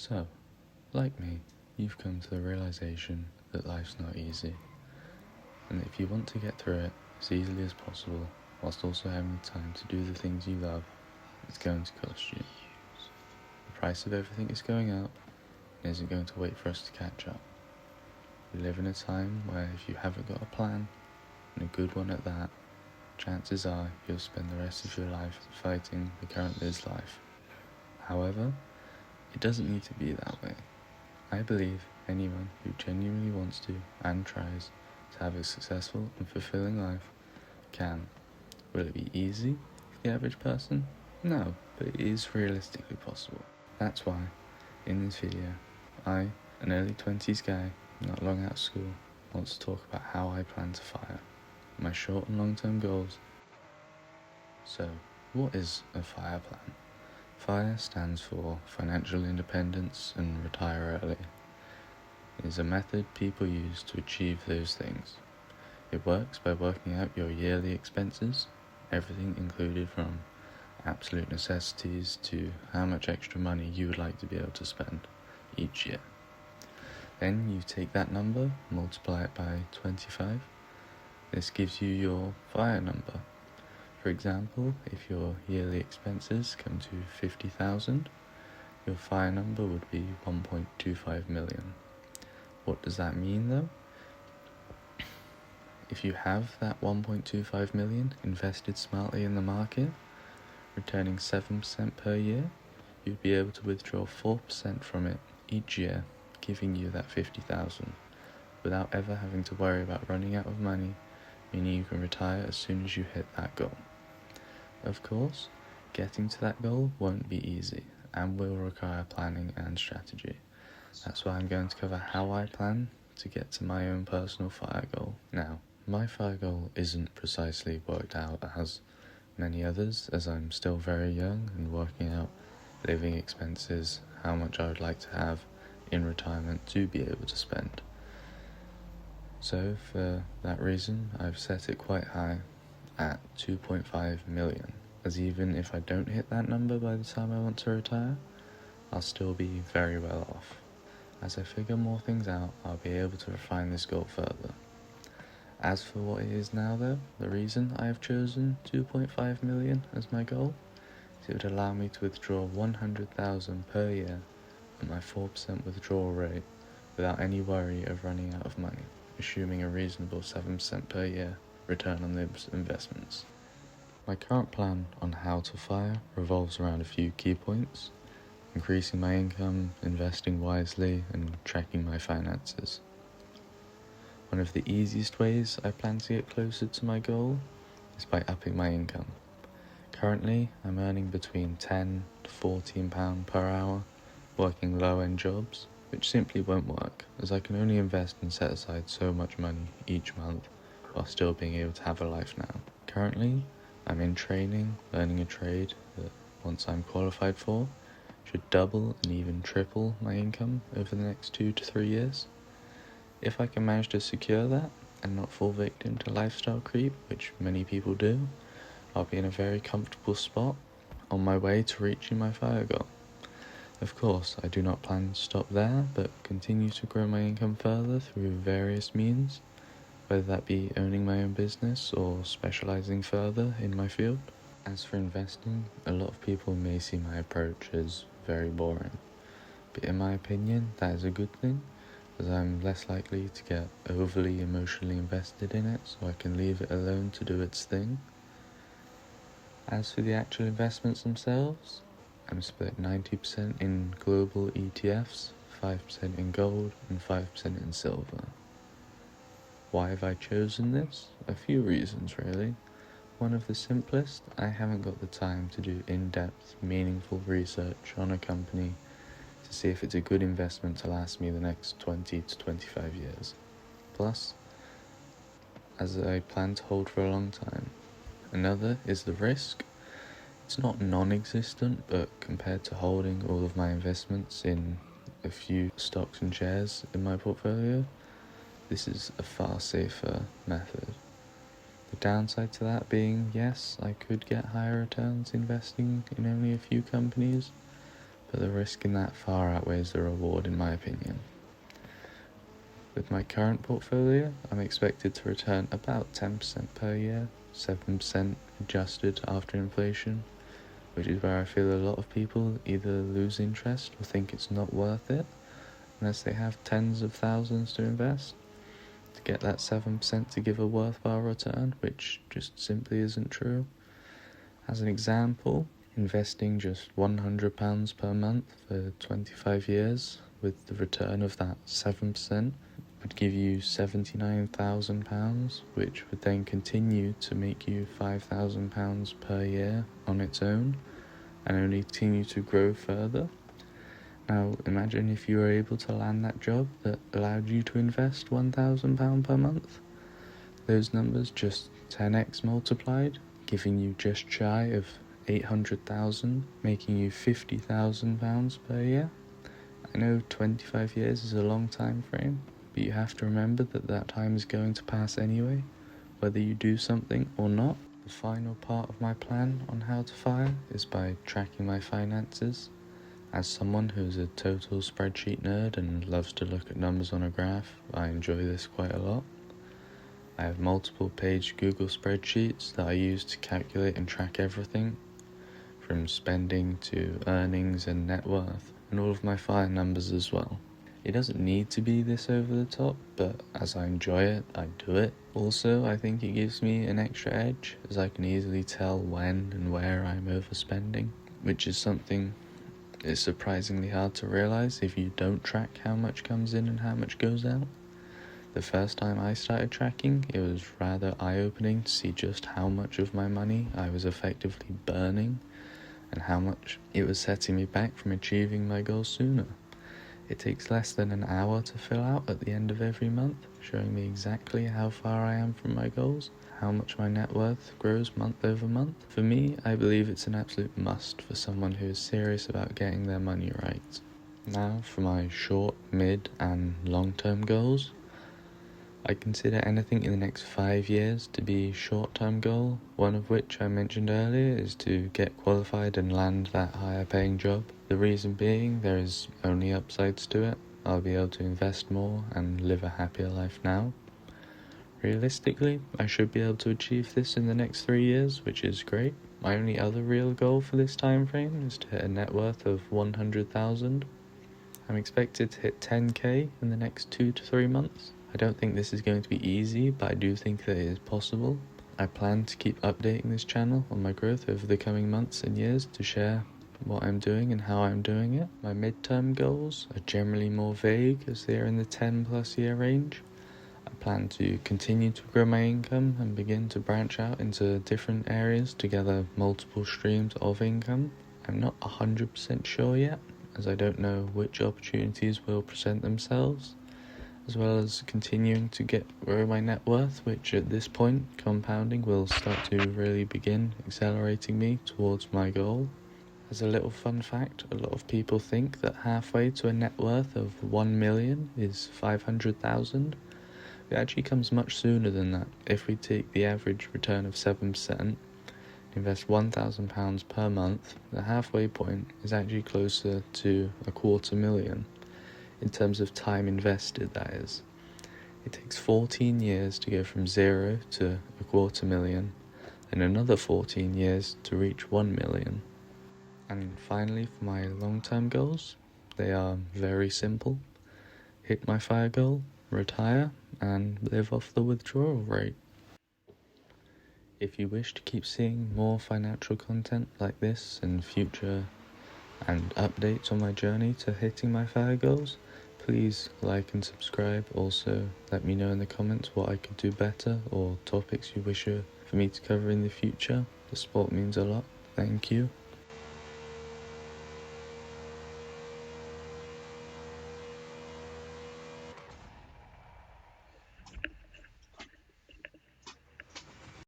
So, like me, you've come to the realization that life's not easy, and that if you want to get through it as easily as possible, whilst also having the time to do the things you love, it's going to cost you. The price of everything is going up, and isn't going to wait for us to catch up. We live in a time where if you haven't got a plan, and a good one at that, chances are you'll spend the rest of your life fighting the current Liz life. However, it doesn't need to be that way. I believe anyone who genuinely wants to and tries to have a successful and fulfilling life can. Will it be easy for the average person? No, but it is realistically possible. That's why, in this video, I, an early 20s guy, not long out of school, wants to talk about how I plan to FIRE, my short and long-term goals. So, what is a FIRE plan? FIRE stands for Financial Independence and Retire Early. It is a method people use to achieve those things. It works by working out your yearly expenses, everything included from absolute necessities to how much extra money you would like to be able to spend each year. Then you take that number, multiply it by 25. This gives you your FIRE number. For example, if your yearly expenses come to 50,000, your FIRE number would be 1.25 million. What does that mean though? If you have that 1.25 million invested smartly in the market, returning 7% per year, you'd be able to withdraw 4% from it each year, giving you that 50,000, without ever having to worry about running out of money, meaning you can retire as soon as you hit that goal. Of course, getting to that goal won't be easy, and will require planning and strategy. That's why I'm going to cover how I plan to get to my own personal FIRE goal. Now, my FIRE goal isn't precisely worked out as many others, as I'm still very young and working out living expenses, how much I would like to have in retirement to be able to spend. So for that reason, I've set it quite high at 2.5 million, as even if I don't hit that number by the time I want to retire, I'll still be very well off. As I figure more things out, I'll be able to refine this goal further. As for what it is now though, the reason I have chosen 2.5 million as my goal is it would allow me to withdraw 100,000 per year at my 4% withdrawal rate without any worry of running out of money, assuming a reasonable 7% per year return on those investments. My current plan on how to FIRE revolves around a few key points: increasing my income, investing wisely, and tracking my finances. One of the easiest ways I plan to get closer to my goal is by upping my income. Currently, I'm earning between £10 to £14 per hour, working low-end jobs, which simply won't work, as I can only invest and set aside so much money each month while still being able to have a life now. Currently, I'm in training, learning a trade that, once I'm qualified for, should double and even triple my income over the next 2 to 3 years. If I can manage to secure that and not fall victim to lifestyle creep, which many people do, I'll be in a very comfortable spot on my way to reaching my FIRE goal. Of course, I do not plan to stop there, but continue to grow my income further through various means, whether that be owning my own business or specializing further in my field. As for investing, a lot of people may see my approach as very boring, but in my opinion, that is a good thing, as I'm less likely to get overly emotionally invested in it, so I can leave it alone to do its thing. As for the actual investments themselves, I'm split 90% in global ETFs, 5% in gold, and 5% in silver. Why have I chosen this? A few reasons really. One of the simplest, I haven't got the time to do in-depth, meaningful research on a company to see if it's a good investment to last me the next 20 to 25 years. Plus, as I plan to hold for a long time. Another is the risk. It's not non-existent, but compared to holding all of my investments in a few stocks and shares in my portfolio, this is a far safer method. The downside to that being, yes, I could get higher returns investing in only a few companies, but the risk in that far outweighs the reward in my opinion. With my current portfolio, I'm expected to return about 10% per year, 7% adjusted after inflation, which is where I feel a lot of people either lose interest or think it's not worth it unless they have tens of thousands to invest to get that 7% to give a worthwhile return, which just simply isn't true. As an example, investing just £100 per month for 25 years with the return of that 7% would give you £79,000, which would then continue to make you £5,000 per year on its own and only continue to grow further. Now imagine if you were able to land that job that allowed you to invest £1,000 per month. Those numbers just 10x multiplied, giving you just shy of 800,000, making you £50,000 per year. I know 25 years is a long time frame, but you have to remember that that time is going to pass anyway, whether you do something or not. The final part of my plan on how to FIRE is by tracking my finances. As someone who's a total spreadsheet nerd and loves to look at numbers on a graph, I enjoy this quite a lot. I have multiple page Google spreadsheets that I use to calculate and track everything, from spending to earnings and net worth, and all of my FIRE numbers as well. It doesn't need to be this over the top, but as I enjoy it, I do it. Also, I think it gives me an extra edge, as I can easily tell when and where I'm overspending, which is something it's surprisingly hard to realize if you don't track how much comes in and how much goes out. The first time I started tracking, it was rather eye-opening to see just how much of my money I was effectively burning and how much it was setting me back from achieving my goals sooner. It takes less than an hour to fill out at the end of every month, showing me exactly how far I am from my goals, how much my net worth grows month over month. For me, I believe it's an absolute must for someone who is serious about getting their money right. Now, for my short, mid, and long-term goals, I consider anything in the next 5 years to be a short-term goal, one of which I mentioned earlier is to get qualified and land that higher paying job. The reason being there is only upsides to it. I'll be able to invest more and live a happier life now. Realistically, I should be able to achieve this in the next 3 years, which is great. My only other real goal for this time frame is to hit a net worth of 100,000. I'm expected to hit 10k in the next 2 to 3 months. I don't think this is going to be easy, but I do think that it is possible. I plan to keep updating this channel on my growth over the coming months and years to share what I'm doing and how I'm doing it. My midterm goals are generally more vague as they are in the 10 plus year range. I plan to continue to grow my income and begin to branch out into different areas to gather multiple streams of income. I'm not 100% sure yet, as I don't know which opportunities will present themselves, as well as continuing to grow my net worth, which at this point, compounding, will start to really begin accelerating me towards my goal. As a little fun fact, a lot of people think that halfway to a net worth of 1 million is 500,000. It actually comes much sooner than that. If we take the average return of 7%, invest £1,000 per month, the halfway point is actually closer to 250,000. In terms of time invested, that is. It takes 14 years to go from 0 to 250,000, and another 14 years to reach 1 million. And finally, for my long-term goals, they are very simple. Hit my FIRE goal, retire, and live off the withdrawal rate. If you wish to keep seeing more financial content like this in future and updates on my journey to hitting my FIRE goals, please like and subscribe. Also, let me know in the comments what I could do better or topics you wish for me to cover in the future. The support means a lot. Thank you.